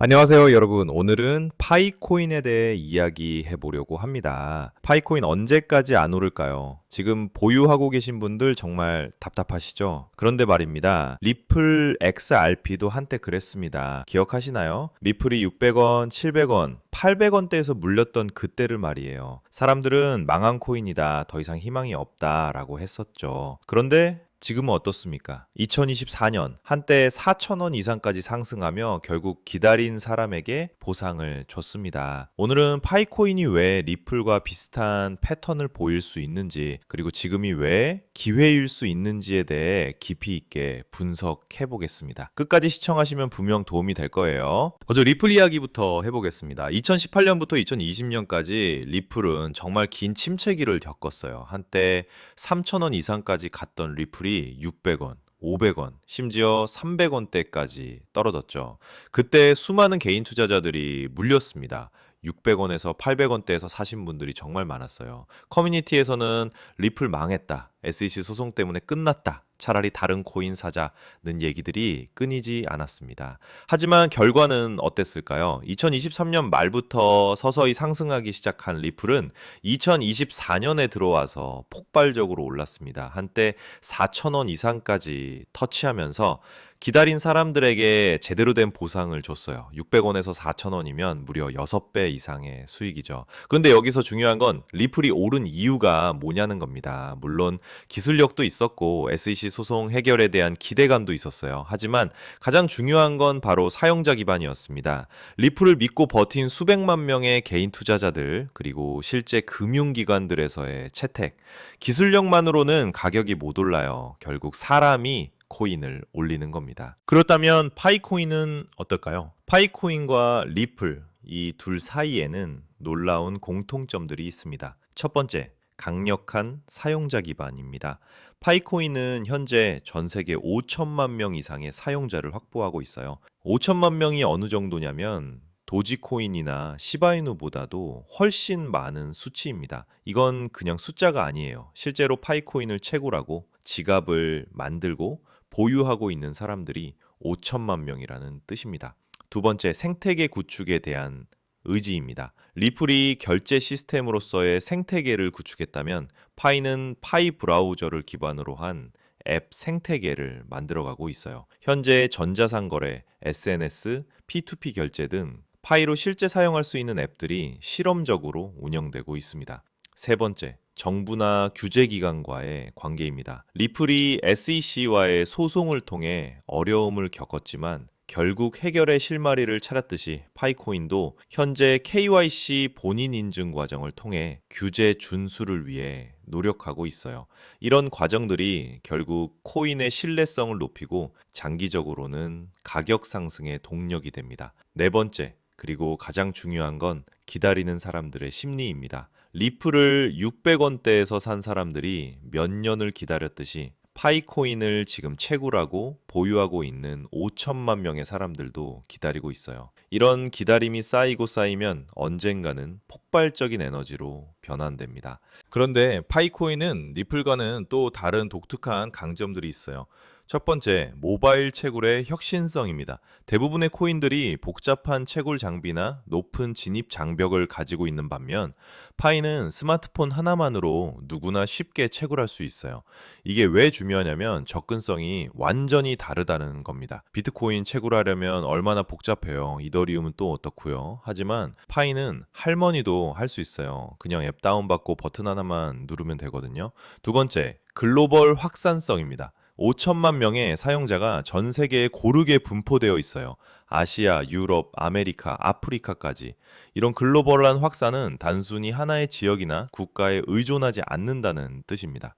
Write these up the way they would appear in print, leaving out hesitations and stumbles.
안녕하세요, 여러분. 오늘은 파이코인에 대해 이야기해 보려고 합니다. 파이코인 언제까지 안 오를까요? 지금 보유하고 계신 분들 정말 답답하시죠? 그런데 말입니다. 리플 XRP도 한때 그랬습니다. 기억하시나요? 리플이 600원, 700원, 800원대에서 물렸던 그때를 말이에요. 사람들은 망한 코인이다, 더 이상 희망이 없다라고 했었죠. 그런데 지금은 어떻습니까? 2024년 한때 4,000원 이상까지 상승하며 결국 기다린 사람에게 보상을 줬습니다. 오늘은 파이코인이 왜 리플과 비슷한 패턴을 보일 수 있는지, 그리고 지금이 왜 기회일 수 있는지에 대해 깊이 있게 분석해 보겠습니다. 끝까지 시청하시면 분명 도움이 될 거예요. 먼저 리플 이야기부터 해보겠습니다. 2018년부터 2020년까지 리플은 정말 긴 침체기를 겪었어요. 한때 3,000원 이상까지 갔던 리플이 600원, 500원, 심지어 300원대까지 떨어졌죠. 그때 수많은 개인 투자자들이 물렸습니다. 600원에서 800원대에서 사신 분들이 정말 많았어요. 커뮤니티에서는 리플 망했다, SEC 소송 때문에 끝났다, 차라리 다른 코인 사자는 얘기들이 끊이지 않았습니다. 하지만 결과는 어땠을까요? 2023년 말부터 서서히 상승하기 시작한 리플은 2024년에 들어와서 폭발적으로 올랐습니다. 한때 4,000원 이상까지 터치하면서 기다린 사람들에게 제대로 된 보상을 줬어요. 600원에서 4,000원이면 무려 6배 이상의 수익이죠. 그런데 여기서 중요한 건 리플이 오른 이유가 뭐냐는 겁니다. 물론 기술력도 있었고 SEC 소송 해결에 대한 기대감도 있었어요. 하지만 가장 중요한 건 바로 사용자 기반이었습니다. 리플을 믿고 버틴 수백만 명의 개인 투자자들, 그리고 실제 금융기관들에서의 채택, 기술력만으로는 가격이 못 올라요. 결국 사람이 코인을 올리는 겁니다. 그렇다면 파이코인은 어떨까요? 파이코인과 리플, 이 둘 사이에는 놀라운 공통점들이 있습니다. 첫 번째, 강력한 사용자 기반입니다. 파이코인은 현재 전 세계 5천만 명 이상의 사용자를 확보하고 있어요. 5천만 명이 어느 정도냐면 도지코인이나 시바이누보다도 훨씬 많은 수치입니다. 이건 그냥 숫자가 아니에요. 실제로 파이코인을 채굴하고 지갑을 만들고 보유하고 있는 사람들이 5천만 명이라는 뜻입니다. 두 번째, 생태계 구축에 대한 의지입니다. 리플이 결제 시스템으로서의 생태계를 구축했다면 파이는 파이 브라우저를 기반으로 한 앱 생태계를 만들어가고 있어요. 현재 전자상거래, SNS, P2P 결제 등 파이로 실제 사용할 수 있는 앱들이 실험적으로 운영되고 있습니다. 세 번째, 정부나 규제기관과의 관계입니다. 리플이 SEC와의 소송을 통해 어려움을 겪었지만 결국 해결의 실마리를 찾았듯이 파이코인도 현재 KYC 본인 인증 과정을 통해 규제 준수를 위해 노력하고 있어요. 이런 과정들이 결국 코인의 신뢰성을 높이고 장기적으로는 가격 상승의 동력이 됩니다. 네 번째, 그리고 가장 중요한 건 기다리는 사람들의 심리입니다. 리플을 600원대에서 산 사람들이 몇 년을 기다렸듯이 파이코인을 지금 채굴하고 보유하고 있는 5천만 명의 사람들도 기다리고 있어요. 이런 기다림이 쌓이고 쌓이면 언젠가는 폭발적인 에너지로 변환됩니다. 그런데 파이코인은 리플과는 또 다른 독특한 강점들이 있어요. 첫 번째, 모바일 채굴의 혁신성입니다. 대부분의 코인들이 복잡한 채굴 장비나 높은 진입 장벽을 가지고 있는 반면 파이는 스마트폰 하나만으로 누구나 쉽게 채굴할 수 있어요. 이게 왜 중요하냐면 접근성이 완전히 다르다는 겁니다. 비트코인 채굴하려면 얼마나 복잡해요. 이더리움은 또 어떻고요. 하지만 파이는 할머니도 할 수 있어요. 그냥 앱 다운받고 버튼 하나만 누르면 되거든요. 두 번째, 글로벌 확산성입니다. 5천만 명의 사용자가 전 세계에 고르게 분포되어 있어요. 아시아, 유럽, 아메리카, 아프리카까지. 이런 글로벌한 확산은 단순히 하나의 지역이나 국가에 의존하지 않는다는 뜻입니다.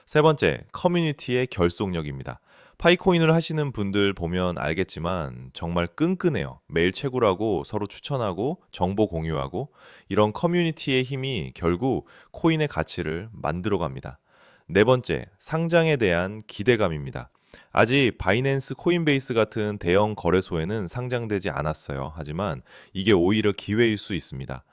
세 번째, 커뮤니티의 결속력입니다. 파이코인을 하시는 분들 보면 알겠지만 정말 끈끈해요. 매일 채굴하고 서로 추천하고 정보 공유하고 이런 커뮤니티의 힘이 결국 코인의 가치를 만들어 갑니다. 네 번째, 상장에 대한 기대감입니다. 아직 바이낸스 코인베이스 같은 대형 거래소에는 상장되지 않았어요. 하지만 이게 오히려 기회일 수 있습니다.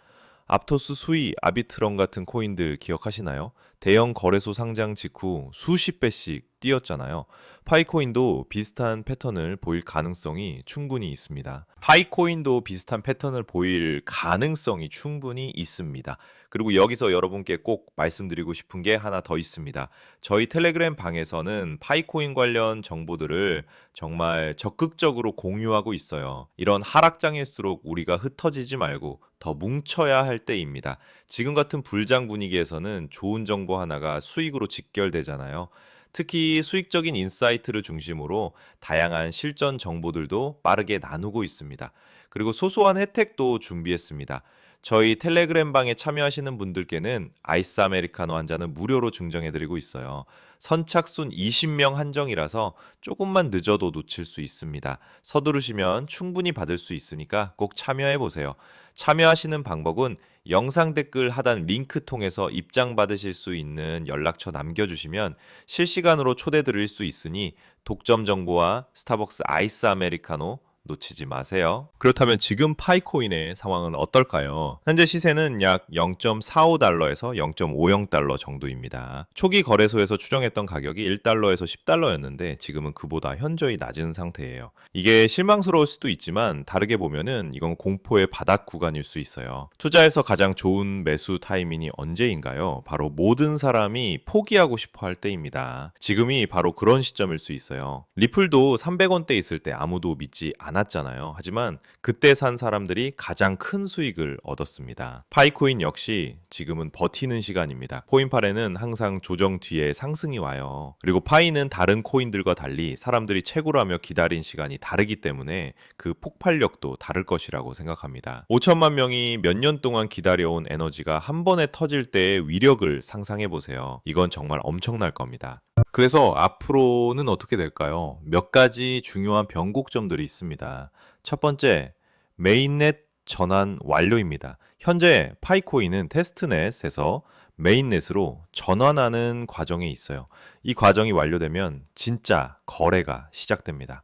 aptos 수이, 아비트럼 같은 코인들 기억하시나요? 대형 거래소 상장 직후 수십 배씩 뛰었잖아요. 파이코인도 비슷한 패턴을 보일 가능성이 충분히 있습니다. 파이코인도 비슷한 패턴을 보일 가능성이 충분히 있습니다. 그리고 여기서 여러분께 꼭 말씀드리고 싶은 게 하나 더 있습니다. 저희 텔레그램 방에서는 파이코인 관련 정보들을 정말 적극적으로 공유하고 있어요. 이런 하락장일수록 우리가 흩어지지 말고 더 뭉쳐야 할 때입니다. 지금 같은 불장 분위기에서는 좋은 정보 하나가 수익으로 직결되잖아요. 특히 수익적인 인사이트를 중심으로 다양한 실전 정보들도 빠르게 나누고 있습니다. 그리고 소소한 혜택도 준비했습니다. 저희 텔레그램 방에 참여하시는 분들께는 아이스 아메리카노 한 잔을 무료로 증정해드리고 있어요. 선착순 20명 한정이라서 조금만 늦어도 놓칠 수 있습니다. 서두르시면 충분히 받을 수 있으니까 꼭 참여해보세요. 참여하시는 방법은 영상 댓글 하단 링크 통해서 입장 받으실 수 있는 연락처 남겨주시면 실시간으로 초대 드릴 수 있으니 독점 정보와 스타벅스 아이스 아메리카노 놓치지 마세요. 그렇다면 지금 파이코인의 상황은 어떨까요? 현재 시세는 약 0.45달러에서 0.50달러 정도입니다. 초기 거래소에서 추정했던 가격이 1달러에서 10달러였는데 지금은 그보다 현저히 낮은 상태예요. 이게 실망스러울 수도 있지만 다르게 보면은 이건 공포의 바닥 구간일 수 있어요. 투자에서 가장 좋은 매수 타이밍이 언제인가요? 바로 모든 사람이 포기하고 싶어 할 때입니다. 지금이 바로 그런 시점일 수 있어요. 리플도 300원대 있을 때 아무도 믿지 않았잖아요. 하지만 그때 산 사람들이 가장 큰 수익을 얻었습니다. 파이코인 역시 지금은 버티는 시간입니다. 코인팔에는 항상 조정 뒤에 상승이 와요. 그리고 파이는 다른 코인들과 달리 사람들이 채굴하며 기다린 시간이 다르기 때문에 그 폭발력도 다를 것이라고 생각합니다. 5천만 명이 몇 년 동안 기다려온 에너지가 한 번에 터질 때의 위력을 상상해 보세요. 이건 정말 엄청날 겁니다. 그래서 앞으로는 어떻게 될까요? 몇 가지 중요한 변곡점들이 있습니다. 첫 번째, 메인넷 전환 완료입니다. 현재 파이코인은 테스트넷에서 메인넷으로 전환하는 과정에 있어요. 이 과정이 완료되면 진짜 거래가 시작됩니다.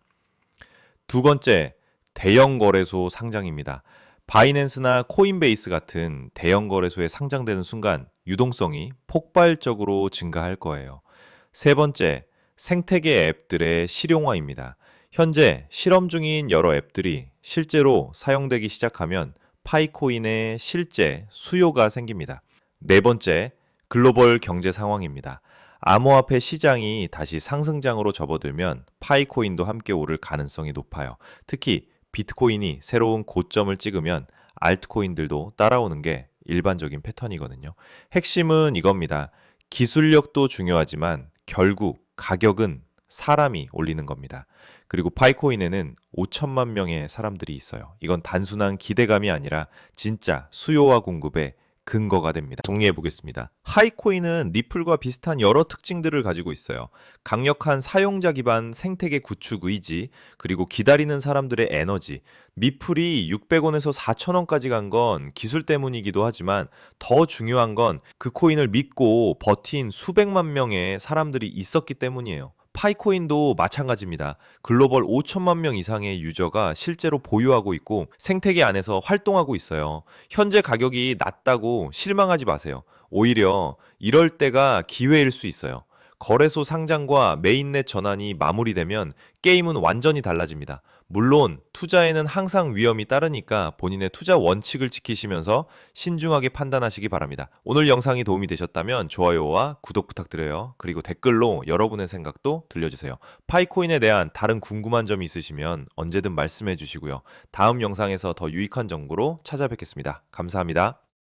두 번째, 대형 거래소 상장입니다. 바이낸스나 코인베이스 같은 대형 거래소에 상장되는 순간 유동성이 폭발적으로 증가할 거예요. 세 번째, 생태계 앱들의 실용화입니다. 현재 실험 중인 여러 앱들이 실제로 사용되기 시작하면 파이코인의 실제 수요가 생깁니다. 네 번째, 글로벌 경제 상황입니다. 암호화폐 시장이 다시 상승장으로 접어들면 파이코인도 함께 오를 가능성이 높아요. 특히 비트코인이 새로운 고점을 찍으면 알트코인들도 따라오는 게 일반적인 패턴이거든요. 핵심은 이겁니다. 기술력도 중요하지만 결국 가격은 사람이 올리는 겁니다. 그리고 파이코인에는 5천만 명의 사람들이 있어요. 이건 단순한 기대감이 아니라 진짜 수요와 공급의 근거가 됩니다. 정리해 보겠습니다. 하이코인은 리플과 비슷한 여러 특징들을 가지고 있어요. 강력한 사용자 기반 생태계 구축 의지, 그리고 기다리는 사람들의 에너지. 미플이 600원에서 4,000원까지 간 건 기술 때문이기도 하지만 더 중요한 건 그 코인을 믿고 버틴 수백만 명의 사람들이 있었기 때문이에요. 파이코인도 마찬가지입니다. 글로벌 5천만 명 이상의 유저가 실제로 보유하고 있고 생태계 안에서 활동하고 있어요. 현재 가격이 낮다고 실망하지 마세요. 오히려 이럴 때가 기회일 수 있어요. 거래소 상장과 메인넷 전환이 마무리되면 게임은 완전히 달라집니다. 물론 투자에는 항상 위험이 따르니까 본인의 투자 원칙을 지키시면서 신중하게 판단하시기 바랍니다. 오늘 영상이 도움이 되셨다면 좋아요와 구독 부탁드려요. 그리고 댓글로 여러분의 생각도 들려주세요. 파이코인에 대한 다른 궁금한 점이 있으시면 언제든 말씀해 주시고요. 다음 영상에서 더 유익한 정보로 찾아뵙겠습니다. 감사합니다.